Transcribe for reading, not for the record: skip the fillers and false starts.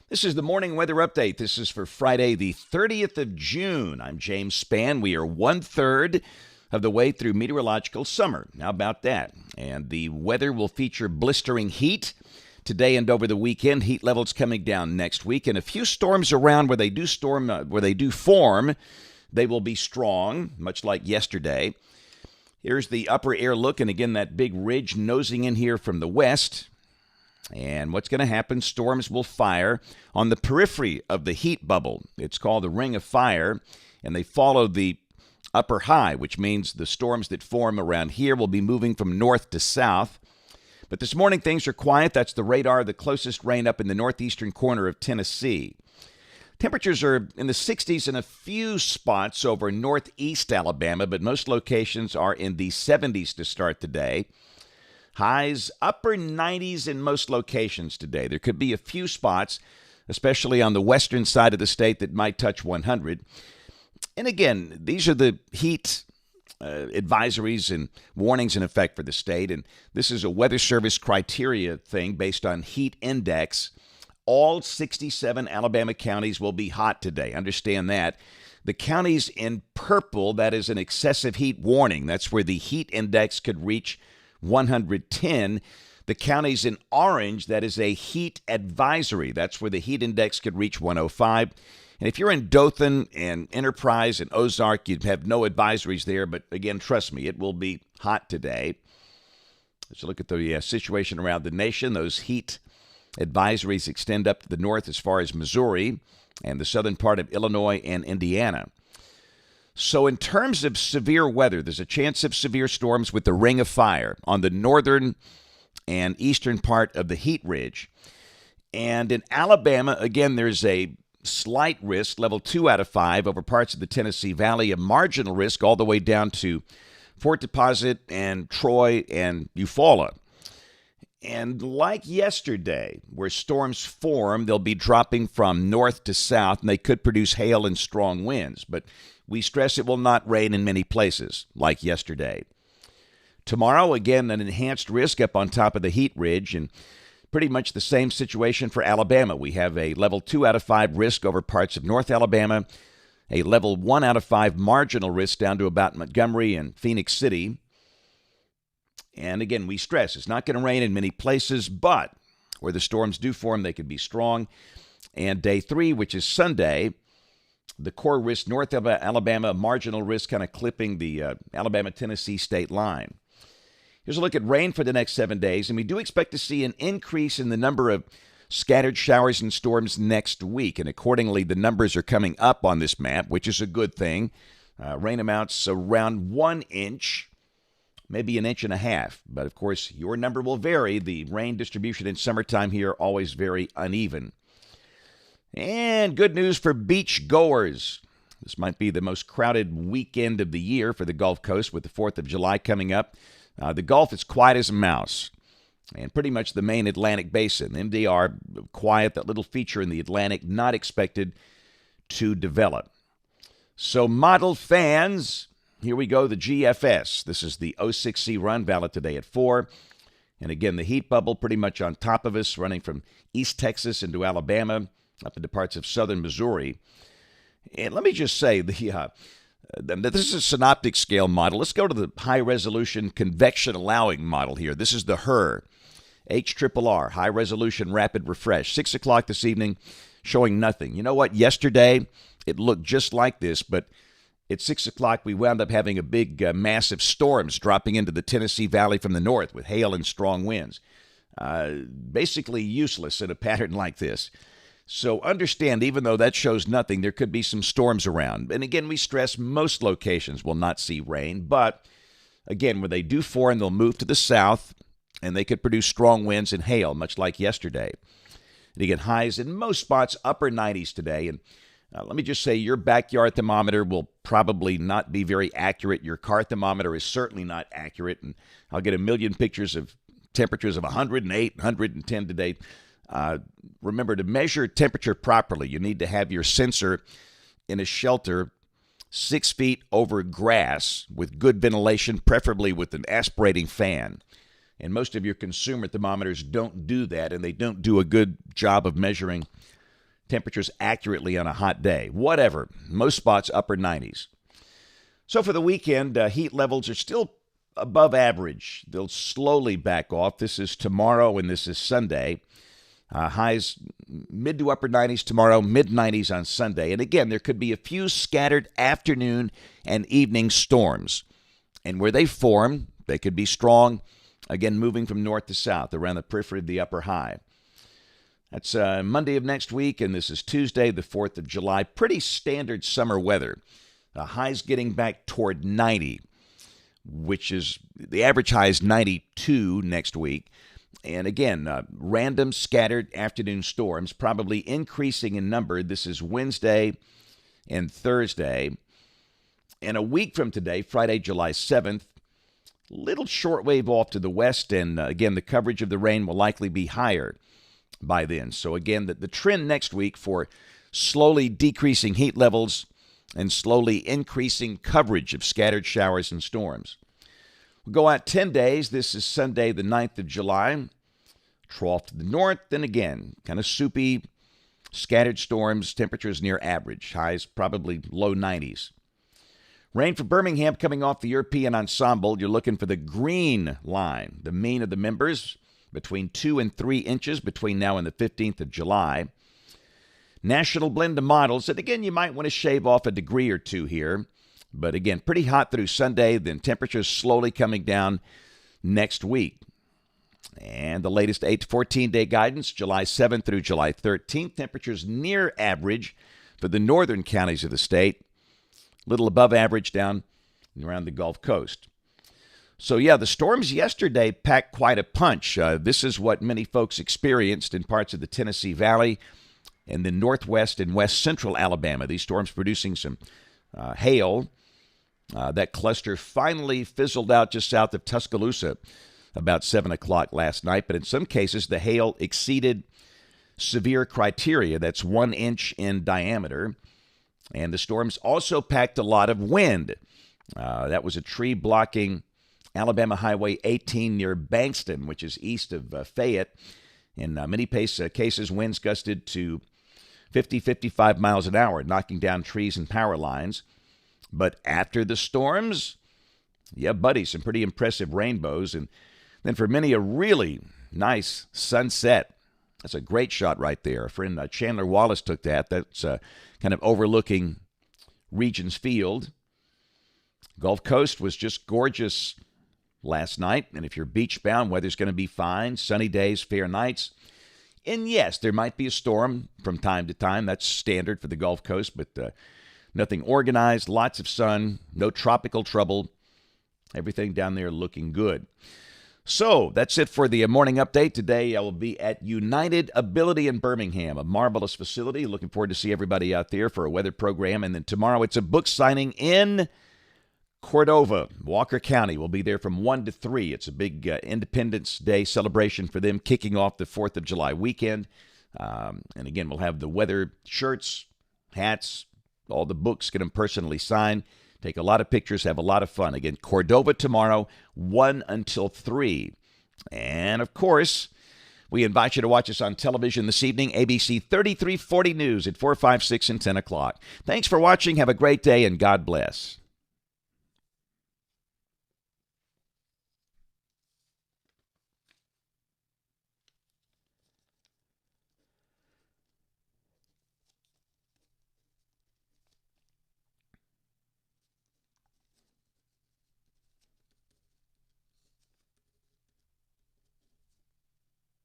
This is the morning weather update. This is for Friday, the 30th of June. I'm James Spann. We are one-third of the way through meteorological summer. How about that? And the weather will feature blistering heat today and over the weekend. Heat levels coming down next week, and a few storms around where they do form. They will be strong, much like yesterday. Here's the upper air look, and again, that big ridge nosing in here from the west. And what's going to happen, storms will fire on the periphery of the heat bubble. It's called the ring of fire, and they follow the upper high, which means the storms that form around here will be moving from north to south. But this morning, things are quiet. That's the radar, the closest rain up in the northeastern corner of Tennessee. Temperatures are in the 60s in a few spots over northeast Alabama, but most locations are in the 70s to start the day. Highs upper 90s in most locations today. There could be a few spots, especially on the western side of the state, that might touch 100. And again, these are the heat advisories and warnings in effect for the state. And this is a Weather Service criteria thing based on heat index. All 67 Alabama counties will be hot today. Understand that. The counties in purple, that is an excessive heat warning. That's where the heat index could reach 110. The counties in orange, that is a heat advisory. That's where the heat index could reach 105. And if you're in Dothan and Enterprise and Ozark, you'd have no advisories there. But again, trust me, it will be hot today. Let's look at the situation around the nation. Those heat advisories extend up to the north as far as Missouri and the southern part of Illinois and Indiana. So in terms of severe weather, there's a chance of severe storms with the ring of fire on the northern and eastern part of the heat ridge. And in Alabama, again, there's a slight risk, level 2 out of 5, over parts of the Tennessee Valley, a marginal risk all the way down to Fort Deposit and Troy and Eufaula. And like yesterday, where storms form, they'll be dropping from north to south, and they could produce hail and strong winds. But we stress it will not rain in many places, like yesterday. Tomorrow, again, an enhanced risk up on top of the heat ridge, and pretty much the same situation for Alabama. We have a level 2 out of 5 risk over parts of North Alabama, a level 1 out of 5 marginal risk down to about Montgomery and Phoenix City. And again, we stress it's not going to rain in many places, but where the storms do form, they could be strong. And day 3, which is Sunday, the core risk north of Alabama, marginal risk kind of clipping the Alabama-Tennessee state line. Here's a look at rain for the next 7 days, and we do expect to see an increase in the number of scattered showers and storms next week, and accordingly, the numbers are coming up on this map, which is a good thing. Rain amounts around 1 inch, maybe an inch and a half, but of course, your number will vary. The rain distribution in summertime here always very uneven. And good news for beach goers. This might be the most crowded weekend of the year for the Gulf Coast with the 4th of July coming up. The Gulf is quiet as a mouse, and pretty much the main Atlantic basin. MDR, quiet, that little feature in the Atlantic, not expected to develop. So model fans, here we go, the GFS. This is the 06C run, valid today at 4. And again, the heat bubble pretty much on top of us, running from East Texas into Alabama, up into parts of southern Missouri. And let me just say, this is a synoptic scale model. Let's go to the high-resolution convection allowing model here. This is the HRR, HRRR, high-resolution rapid refresh. 6 o'clock this evening, showing nothing. You know what? Yesterday, it looked just like this, but at 6 o'clock, we wound up having a big, massive storms dropping into the Tennessee Valley from the north with hail and strong winds. Basically useless in a pattern like this. So understand, even though that shows nothing, there could be some storms around. And again, we stress most locations will not see rain. But again, where they do form, they'll move to the south, and they could produce strong winds and hail, much like yesterday. And again, highs in most spots, upper 90s today. And let me just say, your backyard thermometer will probably not be very accurate. Your car thermometer is certainly not accurate. And I'll get a million pictures of temperatures of 108, 110 today. Remember, to measure temperature properly, you need to have your sensor in a shelter 6 feet over grass with good ventilation, preferably with an aspirating fan. And most of your consumer thermometers don't do that, and they don't do a good job of measuring temperatures accurately on a hot day. Whatever. Most spots upper 90s. So for the weekend, heat levels are still above average. They'll slowly back off. This is tomorrow and this is Sunday. Highs mid to upper 90s tomorrow, mid 90s on Sunday. And again, there could be a few scattered afternoon and evening storms. And where they form, they could be strong, again, moving from north to south around the periphery of the upper high. That's Monday of next week, and this is Tuesday, the 4th of July. Pretty standard summer weather. Highs getting back toward 90, which is the average high is 92 next week. And again, random scattered afternoon storms, probably increasing in number. This is Wednesday and Thursday. And a week from today, Friday, July 7th, little shortwave off to the west. And again, the coverage of the rain will likely be higher by then. So again, the trend next week for slowly decreasing heat levels and slowly increasing coverage of scattered showers and storms. We'll go out 10 days. This is Sunday, the 9th of July. Trough to the north, then again, kind of soupy, scattered storms, temperatures near average. Highs probably low 90s. Rain for Birmingham coming off the European ensemble. You're looking for the green line, the mean of the members, between 2 and 3 inches between now and the 15th of July. National blend of models, and again, you might want to shave off a degree or two here. But again, pretty hot through Sunday, then temperatures slowly coming down next week. And the latest 8 to 14-day guidance, July 7th through July 13th. Temperatures near average for the northern counties of the state. A little above average down around the Gulf Coast. So, yeah, the storms yesterday packed quite a punch. This is what many folks experienced in parts of the Tennessee Valley and the northwest and west central Alabama. These storms producing some hail. That cluster finally fizzled out just south of Tuscaloosa about 7 o'clock last night. But in some cases, the hail exceeded severe criteria. That's 1 inch in diameter. And the storms also packed a lot of wind. That was a tree blocking Alabama Highway 18 near Bankston, which is east of Fayette. In many cases, winds gusted to 50, 55 miles an hour, knocking down trees and power lines. But after the storms, yeah, buddy, some pretty impressive rainbows. And then for many, a really nice sunset. That's a great shot right there. Our friend Chandler Wallace took that. That's kind of overlooking Regions Field. Gulf Coast was just gorgeous last night. And if you're beach bound, weather's going to be fine. Sunny days, fair nights. And yes, there might be a storm from time to time. That's standard for the Gulf Coast, but nothing organized, lots of sun, no tropical trouble. Everything down there looking good. So that's it for the morning update. Today I will be at United Ability in Birmingham, a marvelous facility. Looking forward to see everybody out there for a weather program. And then tomorrow it's a book signing in Cordova, Walker County. We'll be there from 1 to 3. It's a big Independence Day celebration for them, kicking off the 4th of July weekend. And again, we'll have the weather shirts, hats, all the books, get them personally signed. Take a lot of pictures, have a lot of fun. Again, Cordova tomorrow, 1 until 3. And, of course, we invite you to watch us on television this evening, ABC 3340 News at 4, 5, 6, and 10 o'clock. Thanks for watching. Have a great day, and God bless.